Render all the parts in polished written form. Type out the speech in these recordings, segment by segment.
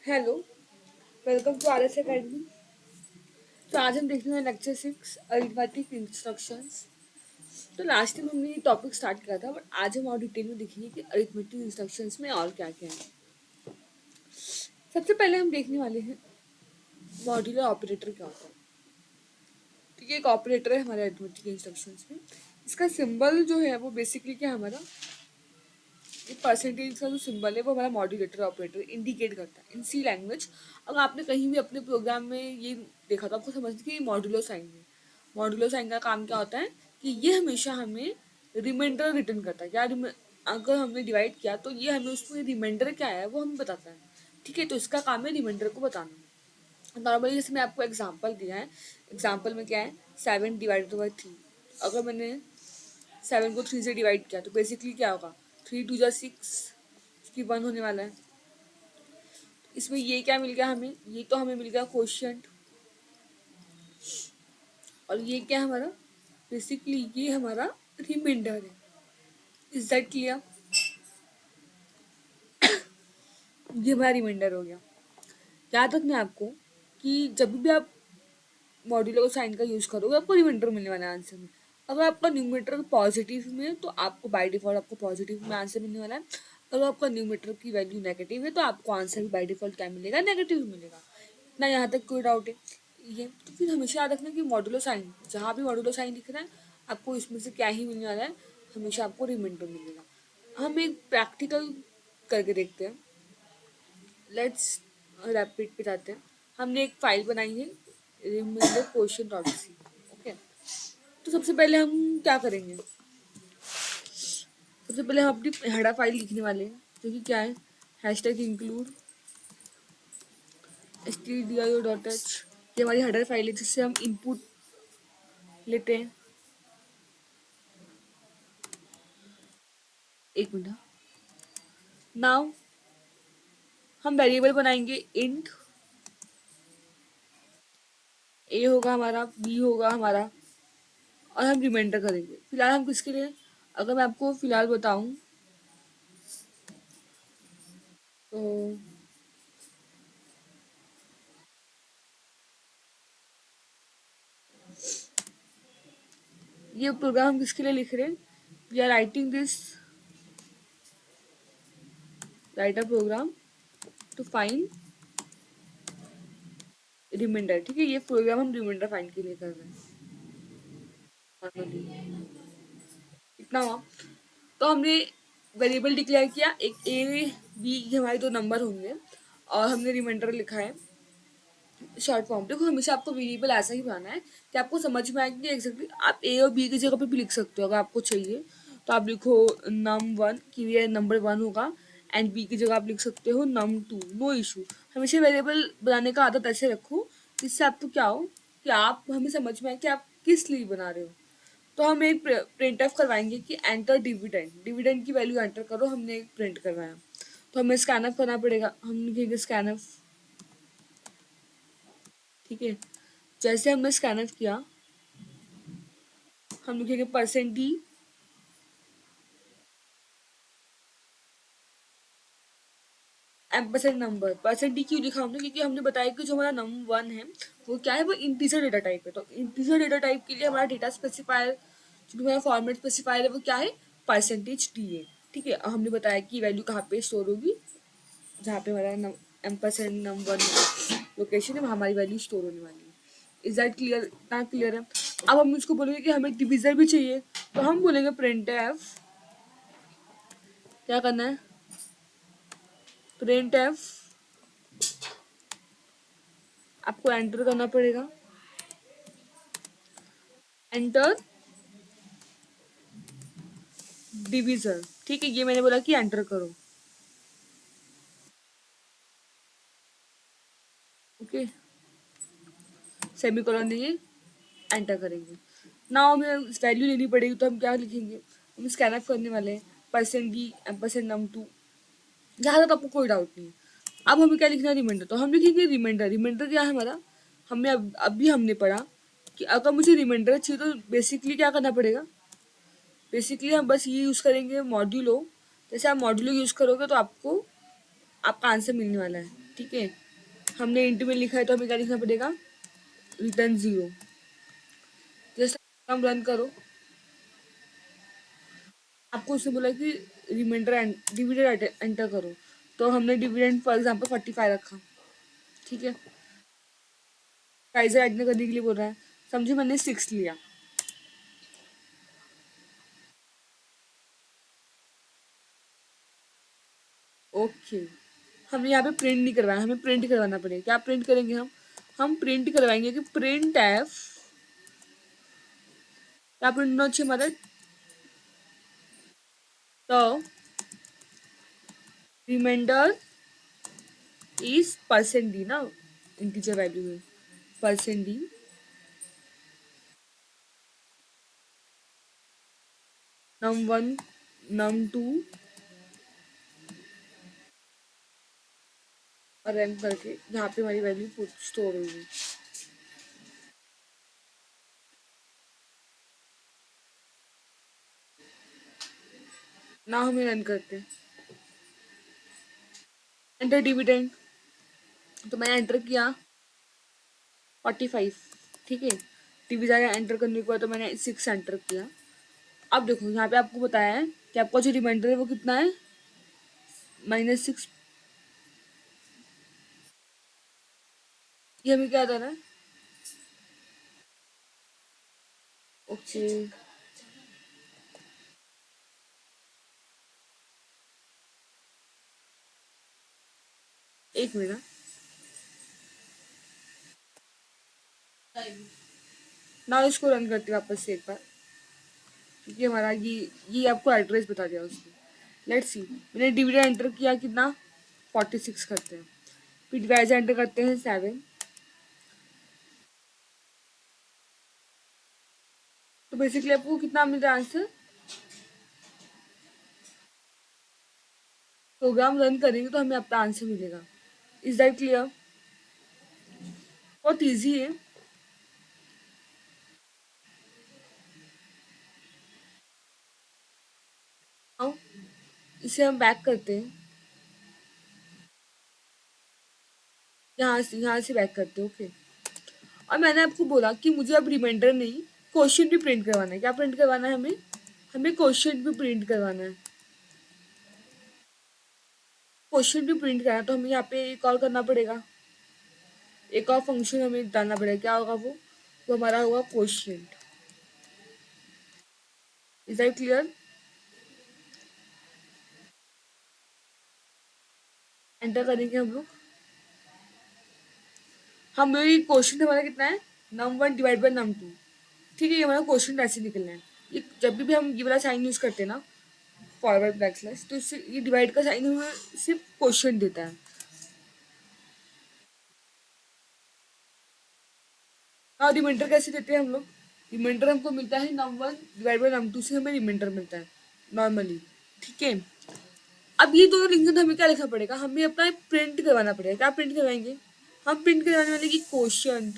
Hello, welcome to R S academy. तो आज हम देखने वाले लेक्चर 6 अरिथमेटिक इंस्ट्रक्शंस। तो लास्ट टाइम हमने ये टॉपिक स्टार्ट किया था, बट आज हम और डिटेल में देखेंगे कि अरिथमेटिक इंस्ट्रक्शंस में और क्या क्या है। सबसे पहले हम देखने वाले हैं मॉड्यूलर ऑपरेटर क्या होता है। ठीक है, एक ऑपरेटर है हमारे अरिथमेटिक इंस्ट्रक्शंस में। इसका सिंबल जो है वो बेसिकली क्या है हमारा, ये परसेंटेज का जो सिंबल है वो हमारा मॉड्यूलेटर ऑपरेटर इंडिकेट करता है इन सी लैंग्वेज। अगर आपने कहीं भी अपने प्रोग्राम में ये देखा तो आपको समझ कि मॉड्यूलो साइन है। मॉड्यूलो साइन का काम क्या होता है कि ये हमेशा हमें रिमाइंडर रिटर्न करता है। अगर हमने डिवाइड किया तो ये हमें उसमें रिमाइंडर क्या है वो हमें बताता है। ठीक है, तो इसका काम है रिमाइंडर को बताना। नॉर्मली जैसे मैं आपको एग्जाम्पल दिया है, एग्जाम्पल में क्या है 7 डिवाइडेड बाई 3। अगर मैंने 7 को 3 से डिवाइड किया तो बेसिकली क्या होगा, 3 2 जा 6, इसकी 1 होने वाला है। इसमें ये क्या मिल गया हमें, ये तो हमें मिल गया क्वोशिएंट। और ये क्या है हमारा, बेसिकली ये हमारा रिमाइंडर है। Is that clear? ये हमारा रिमाइंडर हो गया। याद रखना है आपको कि जब भी आप मॉड्यूलर साइन का यूज करोगे आपको रिमाइंडर मिलने वाला है आंसर में। अगर आपका न्यूमरेटर पॉजिटिव में है तो आपको बाय डिफॉल्ट आपको पॉजिटिव में आंसर मिलने वाला है। अगर आपका न्यूमरेटर की वैल्यू नेगेटिव है तो आपको आंसर भी बाय डिफॉल्ट क्या मिलेगा, नेगेटिव मिलेगा। ना यहाँ तक कोई डाउट है? ये तो फिर हमेशा याद रखना कि मॉड्यूलर साइन, जहाँ भी मॉड्यूलर साइन दिख रहा है आपको इसमें से क्या ही मिलने वाला है, हमेशा आपको रिमाइंडर मिलेगा। हम एक प्रैक्टिकल करके देखते हैं। लेट्स रैपिड पे जाते हैं। हमने एक फाइल बनाई है remainder question dot C. Okay, तो सबसे पहले हम क्या करेंगे, सबसे पहले हम अपनी हेडर फाइल लिखने वाले हैं जो कि क्या है, हैश टैग इंक्लूड stdio.h। ये हमारी हेडर फाइल है जिससे हम इनपुट लेते हैं। एक मिनट, नाउ हम वेरिएबल बनाएंगे इंट। ए होगा हमारा, बी होगा हमारा, और हम रिमाइंडर करेंगे। फिलहाल हम किसके लिए, अगर मैं आपको फिलहाल बताऊं तो ये प्रोग्राम हम किसके लिए लिख रहे हैं, we are writing this, write a program to find remainder. ठीक है, ये प्रोग्राम हम रिमाइंडर फाइंड के लिए कर रहे हैं नॉर्मली। इतना हुआ। तो हमने वेरिएबल डिक्लेयर किया, एक ए बी, ये हमारे दो नंबर होंगे, और हमने रिमाइंडर लिखा है शॉर्ट फॉर्म। देखो हमेशा आपको वेरिएबल ऐसा ही बनाना है कि आपको समझ में आए कि एग्जैक्टली आप ए और बी की जगह पे भी लिख सकते हो। अगर आपको चाहिए तो आप लिखो num1 कि ये नंबर 1 होगा, एंड बी की जगह आप लिख सकते हो num2, नो इशू। हमेशा वेरिएबल बनाने का आदत ऐसे रखो जिससे आपको क्या हो कि आप हमें समझ में आए कि आप किस लिए बना रहे हो। तो हम एक प्रिंट ऑफ करवाएंगे कि एंटर डिविडेंड, डिविडेंड की वैल्यू एंटर करो, हमने एक प्रिंट करवाया। तो हमें स्कैन ऑफ करना पड़ेगा, हम लिखेंगे स्कैन ऑफ। ठीक है, जैसे हमने स्कैन ऑफ किया हम लिखेंगे %d एम्परसेंड नंबर। %d क्यों लिखा हमने, क्योंकि हमने बताया कि जो हमारा num1 है वो क्या है, वो इंटीजर डेटा टाइप है। तो इंटीजर डेटा टाइप के लिए हमारा डेटा स्पेसिफायर, जो भी हमारा फॉर्मेट स्पेसिफायर है वो क्या है, %d है। ठीक है, हमने बताया कि वैल्यू कहाँ पे स्टोर होगी, जहाँ पे हमारा एम्परसेंड num1 लोकेशन है वहाँ हमारी वैल्यू स्टोर होने वाली है। Is that clear? इतना क्लियर है? अब हम इसको बोलेंगे कि हमें डिविजर भी चाहिए, तो हम बोलेंगे प्रिंट एफ, क्या करना है, प्रिंट एफ, आपको एंटर करना पड़ेगा, एंटर डिविजर। ठीक है, ये मैंने बोला कि एंटर करो। ओके, सेमीकोलन देंगे, एंटर करेंगे। नाउ हमें वैल्यू लेनी पड़ेगी, तो हम क्या लिखेंगे, हम स्कैन ऑफ करने वाले हैं %d %num2। जहाँ तक आपको कोई डाउट नहीं है। अब हमें क्या लिखना है, रिमाइंडर। तो हम लिखेंगे रिमाइंडर। रिमाइंडर क्या है हमारा, हमने अभी हमने पढ़ा कि अगर मुझे रिमाइंडर चाहिए तो बेसिकली क्या करना पड़ेगा, बेसिकली हम बस ये यूज़ करेंगे मॉड्यूलो। जैसे आप मॉड्यूलो यूज़ करोगे तो आपको आपका आंसर मिलने वाला है। ठीक है। हमने इंटू में लिखा है तो हमें क्या लिखना पड़ेगा, रिटर्न जीरो। जैसे हम रन करो, आपको उसने बोला कि रिमाइंडर डिविडेंड एंटर करो, तो हमने डिविडेंड फॉर एग्जांपल 45 रखा। ठीक है, प्राइस एंटर करने के लिए बोल रहा है, समझे मैंने 6 लिया। ओके, हमें यहाँ पे प्रिंट नहीं करवाना, हमें प्रिंट करवाना पड़ेगा। क्या प्रिंट करेंगे हम प्रिंट करवाएंगे कि प्रिंट एफ, क्या प्रिंट होना चाहिए हमारा, तो रिमाइंडर इज परसेंट डी ना, इंटीजर वैल्यू है परसेंट डी, num1 num2 और रैंक करके जहाँ पे हमारी वैल्यू स्टोर होगी। ना हमें रन करते हैं, एंटर डिविडेंड, तो मैंने एंटर किया 45। ठीक है, टीवी जाकर एंटर करने के बाद तो मैंने 6 एंटर किया। अब देखो यहाँ पे आपको बताया है कि आपका जो रिमाइंडर है वो कितना है, -6। ये हमें क्या देना है, ओके। एक मिनट ना, इसको रन करते हैं वापस से एक बार, क्योंकि हमारा ये आपको एड्रेस बता दिया उसने। लेट्स सी, मैंने डिविडेंड एंटर किया कितना, 46 करते हैं, फिर डिवाइजर एंटर करते हैं 7, तो बेसिकली आपको कितना मिल रहा है आंसर। प्रोग्राम रन करेंगे तो हमें अपना आंसर मिलेगा। Is that clear? बहुत ईजी है। आओ, इसे हम बैक करते हैं, यहाँ से बैक करते हैं, ओके। और मैंने आपको बोला कि मुझे अब रिमाइंडर नहीं, क्वेश्चन भी प्रिंट करवाना है। क्या प्रिंट करवाना है हमें, हमें क्वेश्चन भी प्रिंट करवाना है। क्वेश्चन भी प्रिंट करना है तो हमें यहाँ पे एक और करना पड़ेगा, एक और फंक्शन हमें डालना पड़ेगा। क्या होगा वो हमारा होगा question. Is that clear? Enter करेंगे हम लोग, हम लोग क्वेश्चन हमारा कितना है, num1 डिवाइड बाई num2। ठीक है, ये हमारा क्वेश्चन ऐसे निकलना है। ये जब भी हम ये वाला साइन यूज करते हैं ना, फॉरवर्ड बैक स्लैश, तो इससे ये डिवाइड का साइन हमें सिर्फ क्वेश्चन देता है। हाँ, रिमाइंडर कैसे देते हैं हम लोग, रिमाइंडर हमको मिलता है num1 डिवाइड बाई num2 से हमें रिमाइंडर मिलता है नॉर्मली। ठीक है, अब ये दोनों लिंक हमें क्या लिखना पड़ेगा, हमें अपना प्रिंट करवाना पड़ेगा। क्या प्रिंट करवाएंगे हम, प्रिंट करवाने वाले की क्वेश्चन।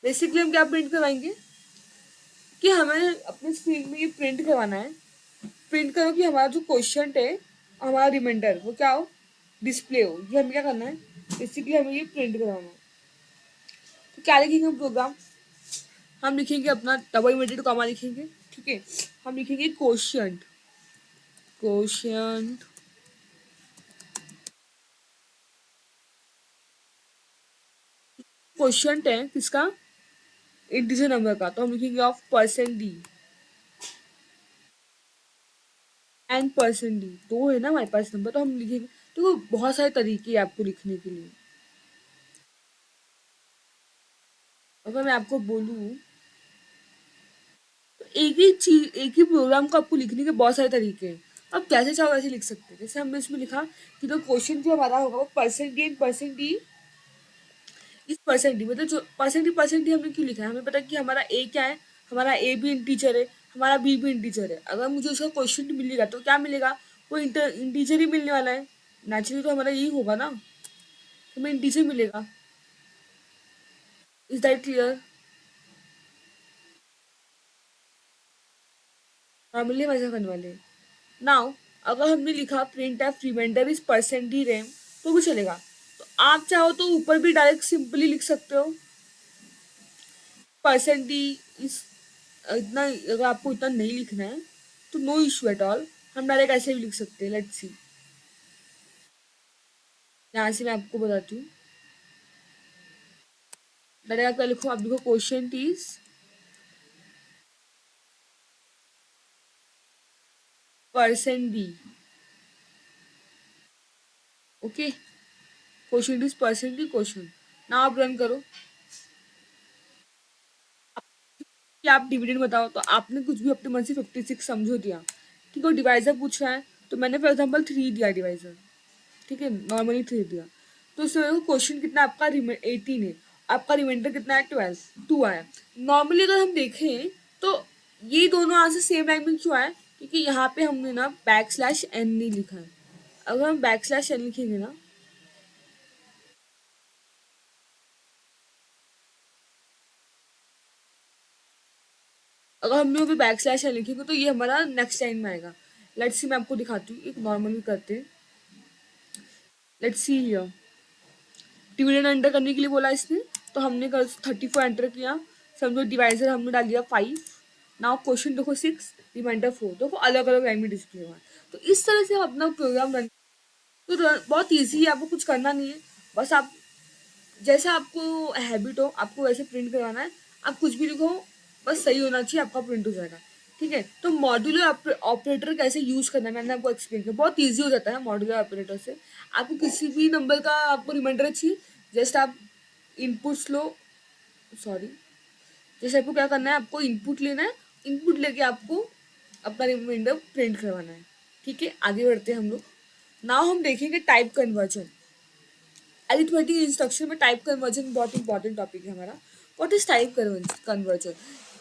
बेसिकली हम क्या प्रिंट करवाएंगे कि हमें अपने स्क्रीन में ये प्रिंट करवाना है, प्रिंट करो कि हमारा जो क्वेश्चन है, हमारा रिमाइंडर वो क्या हो, डिस्प्ले हो। ये हमें क्या करना है, बेसिकली हमें ये प्रिंट करवाना है। तो क्या लिखेंगे हम प्रोग्राम, हम लिखेंगे अपना डबल इन्वर्टेड कॉमा लिखेंगे। ठीक है, हम लिखेंगे क्वेश्चन, क्वेश्चन, क्वेश्चन है किसका, इंटीजर नंबर का, तो हम लिखेंगे of percent D and percent D, तो है ना हमारे पास नंबर, तो हम लिखेंगे। तो बहुत सारे तरीके हैं आपको लिखने के लिए। अगर मैं आपको बोलूँ तो एक ही चीज, एक ही प्रोग्राम को आपको लिखने के बहुत सारे तरीके हैं। आप जैसे चाहो वैसे लिख सकते हैं। जैसे हमने इसमें लिखा कि तो क्वेश्चन जो हमारा होगा वो percent D and percent D इस परसेंट डी, मतलब जो परसेंट डी हमने क्यों लिखा है, हमें पता है कि हमारा ए क्या है, हमारा ए भी इंटीजर है, हमारा बी भी इंटीजर है। अगर मुझे उसका क्वेश्चन मिलेगा तो क्या मिलेगा, वो इंटीजर ही मिलने वाला है। नेचुरली तो हमारा यही होगा ना, हमें इंटीजर मिलेगा। Is that clear? नॉर्मली हम ऐसा करने वाले हैं। नाउ अगर हमने लिखा print f remainder is percent d rem तो भी चलेगा। तो आप चाहो तो ऊपर भी डायरेक्ट सिंपली लिख सकते हो परसेंट डी इस, इतना अगर आपको इतना नहीं लिखना है तो नो इशू एट ऑल, हम डायरेक्ट ऐसे भी लिख सकते हैं। लेट्स सी, यहाँ से मैं आपको बताती हूँ। डायरेक्ट आप क्या लिखो, आप लिखो question is percent D. Okay, question is percent D question. ना आप रन करो कि आप डिविडेंड बताओ, तो आपने कुछ भी अपने मन से 56 समझो दिया। ठीक है, डिवाइजर पूछ रहा है तो मैंने फॉर एग्जाम्पल 3 दिया डिवाइजर। ठीक है, नॉर्मली 3 दिया। तो उससे क्वेश्चन कितना आपका 18 है, आपका रिमाइंडर कितना है 12, 2 आया। नॉर्मली अगर हम देखें तो ये दोनों आंसर सेम लाइन में क्यों आए, क्योंकि यहाँ पे हमने ना बैक स्लैश एन नहीं लिखा है। अगर हम बैक स्लैश एन लिखेंगे ना, अगर हम लोग बैक स्लैश एन लिखेंगे तो ये हमारा नेक्स्ट लाइन में आएगा। लेट्स सी, मैं आपको दिखाती हूँ, एक नॉर्मली करते हैं। Let's see here, dividend enter करने के लिए बोला इसने, तो हमने कल 34 एंटर किया। समझो डिवाइजर हमने डाल दिया 5। नाउ क्वेश्चन देखो 6, रिमाइंडर 4, देखो अलग अलग लाइन में डिस्प्ले हुआ है। तो इस तरह से हम अपना प्रोग्राम रन, तो बहुत ईजी है, आपको कुछ करना नहीं है। बस आप जैसा आपको हैबिट हो आपको वैसे प्रिंट करवाना है। आप कुछ भी लिखो, बस सही होना चाहिए, आपका प्रिंट हो जाएगा। ठीक है, तो मॉड्यूलर ऑपरेटर कैसे यूज करना है मैंने आपको एक्सप्लेन किया, बहुत ईजी हो जाता है मॉड्यूलर ऑपरेटर से। आपको किसी भी नंबर का आपको रिमाइंडर चाहिए, जस्ट आप इनपुट्स लो, सॉरी, जैसे आपको क्या करना है, आपको इनपुट लेना है, इनपुट लेके आपको अपना रिमाइंडर प्रिंट करवाना है। ठीक है, आगे बढ़ते हैं हम लोग। नाउ हम देखेंगे टाइप कन्वर्जन। अरिथमेटिक इंस्ट्रक्शन में टाइप कन्वर्जन बहुत इंपॉर्टेंट टॉपिक है हमारा। What is type conversion?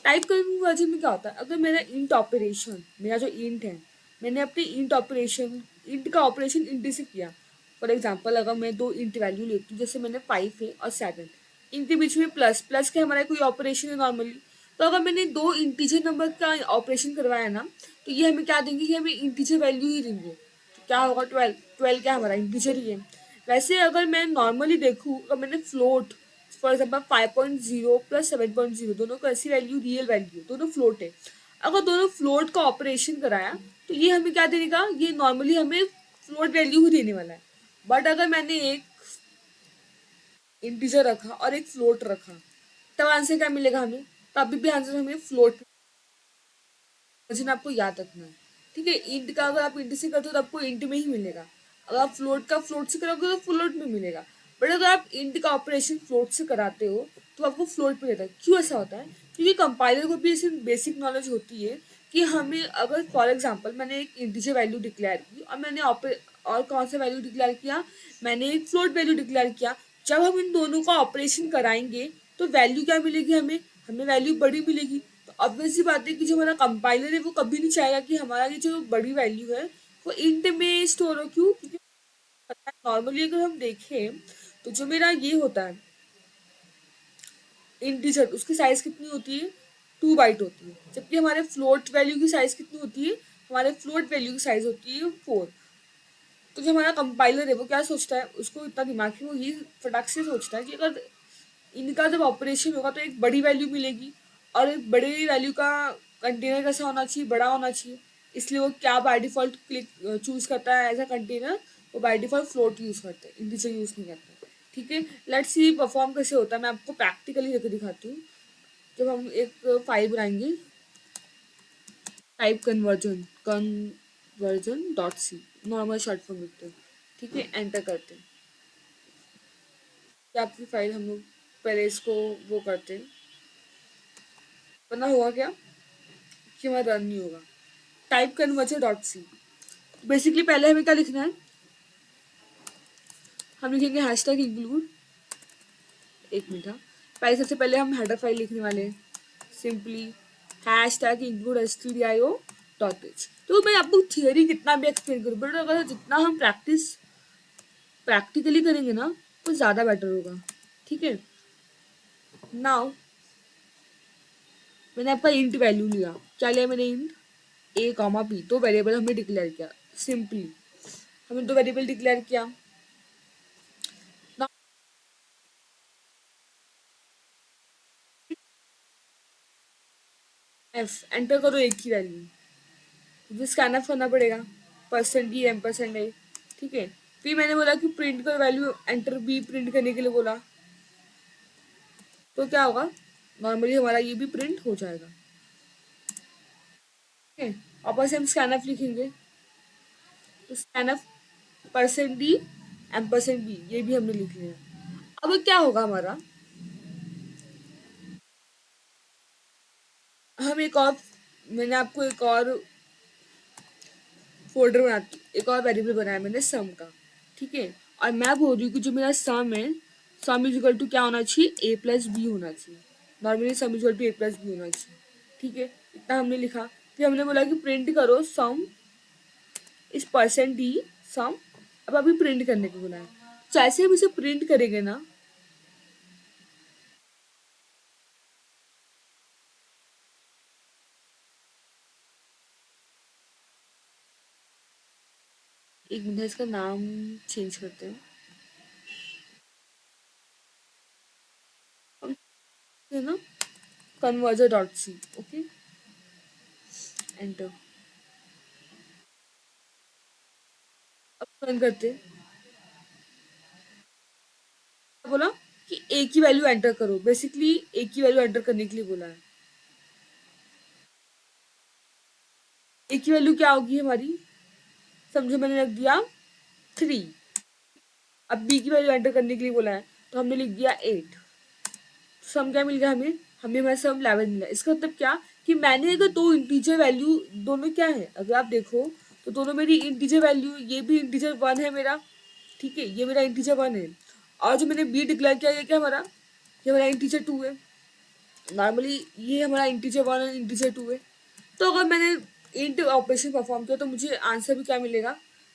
Type conversion में क्या होता है, अगर मेरा इंट ऑपरेशन, मेरा जो इंट है, मैंने अपने इंट ऑपरेशन, इंट का ऑपरेशन इंट से किया। फॉर एग्जाम्पल अगर मैं दो इंट वैल्यू लेती हूँ, जैसे मैंने 5 है और 7, इनके बीच में प्लस प्लस के हमारा कोई ऑपरेशन है नॉर्मली। तो अगर मैंने दो इंटीजर नंबर का ऑपरेशन करवाया ना, तो ये हमें क्या देंगे कि हमें इंटीजर वैल्यू ही देंगे। तो क्या होगा, 12, 12 क्या हमारा इंटीजर ही है। वैसे अगर मैं नॉर्मली देखूँ, अगर मैंने फ्लोट फॉर एग्जाम्पल 5.0 प्लस 7.0 दोनों को ऐसी वैल्यू, रियल वैल्यू दोनों फ्लोट है, अगर दोनों फ्लोट का ऑपरेशन कराया तो ये हमें क्या देगा, ये नॉर्मली हमें फ्लोट वैल्यू ही देने वाला है। बट अगर मैंने एक इंटीजर रखा और एक फ्लोट रखा, तब आंसर क्या मिलेगा हमें, तभी भी आंसर हमें फ्लोट, वजन आपको याद रखना है। ठीक है, इंट का अगर आप इंट से करते हो तो आपको इंट में ही मिलेगा, अगर आप फ्लोट का फ्लोट से करोगे तो फ्लोट में मिलेगा। बट अगर आप इंट का ऑपरेशन फ्लोट से कराते हो तो आपको फ्लोट में रहता है। क्यों ऐसा होता है, क्योंकि कंपाइलर को भी ऐसी बेसिक नॉलेज होती है कि हमें अगर फॉर एग्जाम्पल मैंने एक इंटीजर वैल्यू डिक्लेयर की और मैंने और कौन सा वैल्यू डिक्लेयर किया, मैंने एक फ्लोट वैल्यू डिक्लेयर किया। जब हम इन दोनों का ऑपरेशन कराएंगे तो वैल्यू क्या मिलेगी हमें, हमें वैल्यू बड़ी मिलेगी। तो ऑब्वियस सी बात है कि जो हमारा कंपाइलर है वो कभी नहीं चाहेगा कि हमारा ये जो बड़ी वैल्यू है वो इंट में स्टोर हो। क्यों, क्योंकि पता है नॉर्मली अगर हम देखें तो जो मेरा ये होता है इंटीजर, उसकी साइज कितनी होती है, 2 बाइट होती है। जबकि हमारे फ्लोट वैल्यू की साइज कितनी होती है, हमारे फ्लोट वैल्यू की साइज होती है 4। तो जो हमारा कंपाइलर है वो क्या सोचता है, उसको इतना दिमाग है, वो ये फटाक से सोचता है कि अगर इनका जब ऑपरेशन होगा तो एक बड़ी वैल्यू मिलेगी, और एक बड़ी वैल्यू का कंटेनर कैसा होना चाहिए, बड़ा होना चाहिए। इसलिए वो क्या बाय डिफॉल्ट क्लिक चूज करता है एज अ कंटेनर, वो बाय डिफॉल्ट फ्लोट यूज करता है, इंटीजर यूज नहीं करता। ठीक है, लेट्स सी परफॉर्म कैसे होता है, मैं आपको प्रैक्टिकली करके दिखाती हूँ। जब हम एक फाइल बनाएंगे, type conversion dot C, normal short form लिखते हैं। ठीक है, एंटर करते हैं। क्या आपकी फाइल, हम लोग पहले इसको वो करते हैं, वरना हुआ क्या कि हमारा रन नहीं होगा। Type conversion dot C, basically पहले हमें क्या लिखना है, हम लिखेंगे हैश टैग इंक्लूड, एक मिनट, हाँ, पहले सबसे पहले हम हेडर फाइल लिखने वाले हैं, simply hash tag include stdio dot H. तो मैं आपको थियरी कितना भी एक्सप्लेन करूँ, बट अगर जितना हम प्रैक्टिकली करेंगे ना तो ज़्यादा बेटर होगा। ठीक है, नाउ मैंने आपका इंट वैल्यू लिया, क्या लिया मैंने, इंट ए कॉमा बी, तो वेरिएबल हमने डिक्लेयर किया सिंपली, हमने तो वेरिएबल डिक्लेयर किया ना। एफ एंटर करो एक की वैल्यू, मुझे स्कैन ऑफ करना पड़ेगा, percent d m percent a, ठीक है। फिर मैंने बोला कि प्रिंट कर वैल्यू, एंटर बी प्रिंट करने के लिए बोला, तो क्या होगा, नॉर्मली हमारा ये भी प्रिंट हो जाएगा, ठीक है। वापस से हम स्कैन ऑफ लिखेंगे, तो scan of percent d m percent b, ये भी हमने लिख लिया। अब क्या होगा हमारा, हम एक और, मैंने आपको एक और फोल्डर बना, एक और वेरिएबल बनाया मैंने सम का, ठीक है। और मैं बोल रही हूँ कि जो मेरा सम है, सम इज इक्वल टू क्या होना चाहिए, ए प्लस बी होना चाहिए, normally sum is equal to a plus b होना चाहिए, ठीक है। इतना हमने लिखा। फिर हमने बोला कि प्रिंट करो सम इस परसेंट डी सम, अब अभी प्रिंट करने को बोला है। जैसे हम इसे प्रिंट करेंगे ना, एक मिनट इसका नाम चेंज करते हैं, है ना, कन्वर्जर डॉट सी, ओके, एंटर। अब रन करते हैं। बोला कि ए की वैल्यू एंटर करो, बेसिकली ए की वैल्यू एंटर करने के लिए बोला है। ए की वैल्यू क्या होगी हमारी, समझो मैंने रख दिया 3। अब बी की वैल्यू एंटर करने के लिए बोला है, तो हमने लिख दिया 8। सम क्या मिल गया हमें, हमें हमारा सम 11 मिला। इसका मतलब क्या, कि मैंने अगर दो इंटीजर वैल्यू, दोनों क्या है अगर आप देखो, तो दोनों मेरी इंटीजर वैल्यू, ये भी इंटीजर 1 है मेरा, ठीक है, ये मेरा इंटीजर 1 है। और जो मैंने बी डिक्लेयर किया, ये क्या हमारा, ये हमारा इंटीजर 2 है। नॉर्मली ये हमारा इंटीजर 1 और इंटीजर 2 है। तो अगर मैंने इंट ऑपरेशन परफॉर्म किया, तो मुझे आंसर भी क्या मिलेगा,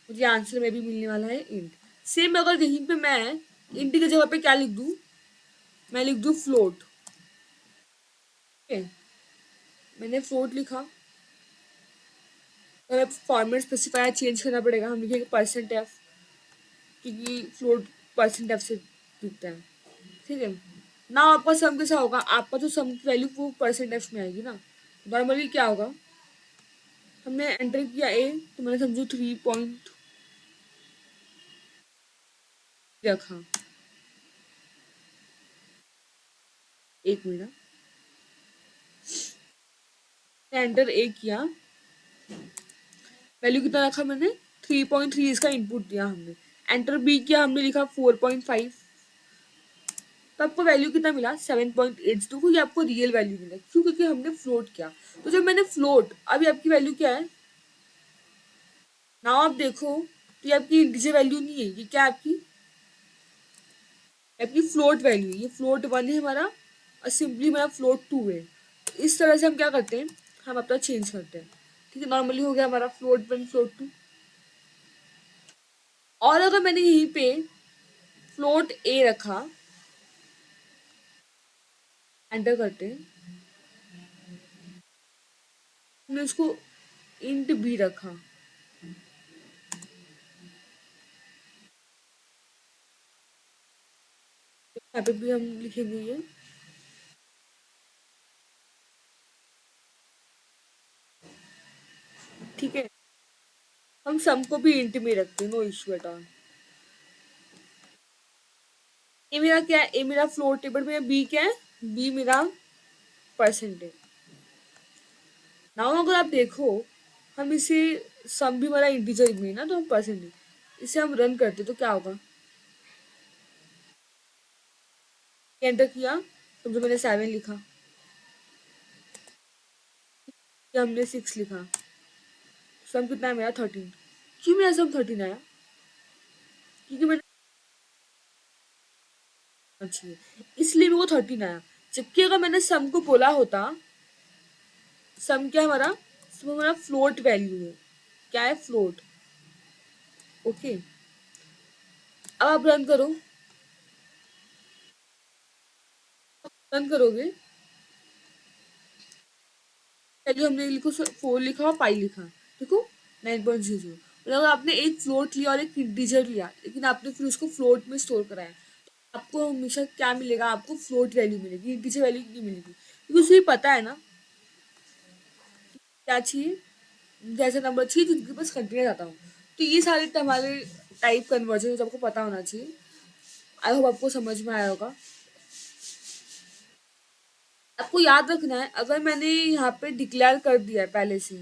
मुझे आंसर में भी मिलने वाला है इंट। सेम अगर यहीं पे मैं इंट की जगह पे क्या लिख दूँ, मैं लिख दूँ फ्लोट, ठीक है। मैंने फ्लोट लिखा, और अब फॉर्मेट स्पेसिफायर चेंज करना पड़ेगा, हम लिखेंगे परसेंट एफ, क्योंकि फ्लोट परसेंट एफ से दिखता है, ठीक है ना। आपका सम कैसा होगा, आपका जो सम की वैल्यू वो परसेंट एफ में आएगी ना। नॉर्मली क्या होगा, हमने एंटर किया ए, तो मैंने समझो 3 पॉइंट रखा, एक मिनट, एंटर ए किया, वैल्यू कितना रखा मैंने, 3.3 इसका इनपुट दिया हमने। एंटर बी किया, हमने लिखा 4.5, तो आपको वैल्यू कितना मिला, 7.8। देखो ये आपको रियल वैल्यू मिला, क्यों, क्योंकि हमने फ्लोट किया। तो जब मैंने फ्लोट, अभी आपकी वैल्यू क्या है, नाउ आप देखो, तो ये आपकी इंटीजर वैल्यू नहीं है, ये क्या है आपकी फ्लोट वैल्यू, ये फ्लोट 1 है हमारा, और सिंपली हमारा फ्लोट 2 है। तो इस तरह से हम क्या करते हैं, हम अपना चेंज करते हैं, ठीक है। नॉर्मली हो गया हमारा फ्लोट 1 फ्लोट 2। और अगर मैंने यहीं पे फ्लोट ए रखा, एंटर करते हैं, हमने उसको इंट बी रखा, यहाँ पे भी हम लिखेंगे ये, ठीक है। हम सम को भी इंट में रखते हैं, नो इश्यू एट ऑल। ए मेरा क्या है, ए मेरा फ्लोट है, बट मेरा बी क्या है, बी मेरा परसेंट है। नाउ अगर आप देखो, हम इसे, सम भी हमारा इंटीजर में है ना, तो हम परसेंट, इसे हम रन करते तो क्या होगा, एंटर किया, समझो मैंने 7 लिखा, या हमने 6 लिखा, सम कितना है मेरा 13। क्यों मेरा सम 13 आया, क्योंकि मैंने अच्छी, इसलिए मेरे को 13 आया। जबकि अगर मैंने सम को बोला होता, सम क्या है हमारा, सम हमारा फ्लोट वैल्यू है, क्या है फ्लोट, ओके। अब आप रन करो, रन करोगे, वैल्यू हमने लिखो 4 लिखा और पाई लिखा, देखो 9.00। मतलब अगर आपने एक फ्लोट लिया और एक इंटीजर लिया, लेकिन आपने फिर उसको फ्लोट में स्टोर कराया, तो आपको हमेशा क्या मिलेगा, आपको फ्लोट वैल्यू मिलेगी, इंटीजर वैल्यू नहीं मिलेगी, क्योंकि उसे पता है ना क्या चाहिए, जैसा नंबर चाहिए जिनके पास कंटिन्यूस आता हूँ। तो ये सारे हमारे टाइप कन्वर्जन आपको पता होना चाहिए। आई होप आपको समझ में आया होगा। आपको याद रखना है, अगर मैंने यहाँ पे डिक्लेयर कर दिया है पहले से,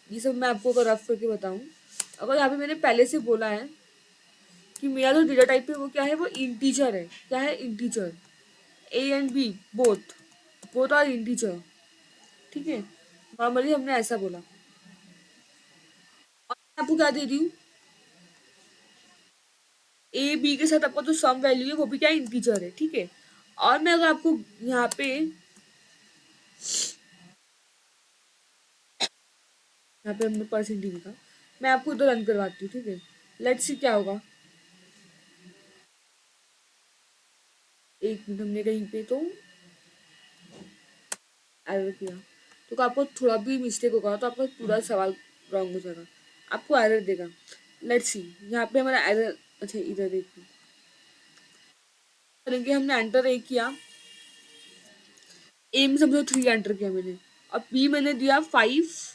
ये सब मैं आपको अगर रफ करके बताऊँ, अगर यहाँ पे मैंने पहले से बोला है कि मेरा जो डेटा टाइप है वो क्या है, वो इंटीजर है, क्या है, integer, a and b both, both are integer, ठीक है, नॉर्मली हमने ऐसा बोला। और मैं आपको क्या दे रही हूँ, ए बी के साथ आपका जो सम वैल्यू है वो भी क्या इंटीजर है, ठीक है। और मैं अगर आपको यहाँ पे हमने परसेंट लिखा, मैं आपको उधर रन करवाती हूँ, ठीक है। लेट्स सी क्या होगा। एक मिनट, हमने कहीं पे तो एरर किया, तो आपको थोड़ा भी मिस्टेक होगा तो आपका पूरा सवाल रॉन्ग हो जाएगा, आपको एरर देगा। लेट्स सी, यहाँ पे हमारा एरर, अच्छा इधर देखिए, करेंगे हमने एंटर ए किया, ए में समझो 3 एंटर किया मैंने, और बी मैंने दिया 5.5,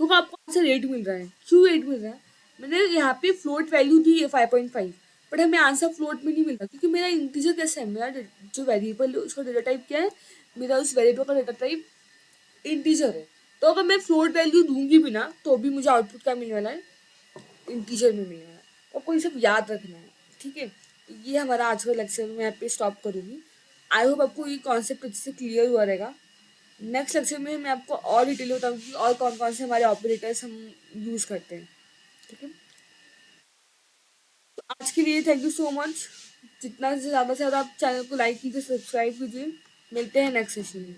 तो आपको आंसर 8 मिल रहा है। क्यों 8 मिल रहा है, मैंने यहाँ पे फ्लोट वैल्यू दी है 5.5, बट हमें आंसर फ्लोट में नहीं मिल रहा, क्योंकि मेरा इंटीजर कैसा है, मेरा जो वेरिएबल है उसका डेटा टाइप क्या है, मेरा उस वेरिएबल का डेटा टाइप इंटीजर है। तो अगर मैं फ्लोट वैल्यू दूंगी भी ना, तो भी मुझे आउटपुट क्या मिलने वाला है, इंटीजर में मिलने वाला है। आपको ये सब याद रखना है, ठीक है। ये हमारा आज का लेक्चर, मैं यहाँ पे स्टॉप करूँगी। आई होप आपको ये कॉन्सेप्ट अच्छे से क्लियर हुआ रहेगा। नेक्स्ट लेक्चर में मैं आपको और डिटेल बताऊंगी और कौन कौन से हमारे ऑपरेटर्स हम यूज़ करते हैं, ठीक है। तो आज के लिए थैंक यू सो मच। जितना से ज़्यादा आप चैनल को लाइक कीजिए, सब्सक्राइब कीजिए। मिलते हैं नेक्स्ट सेशन में।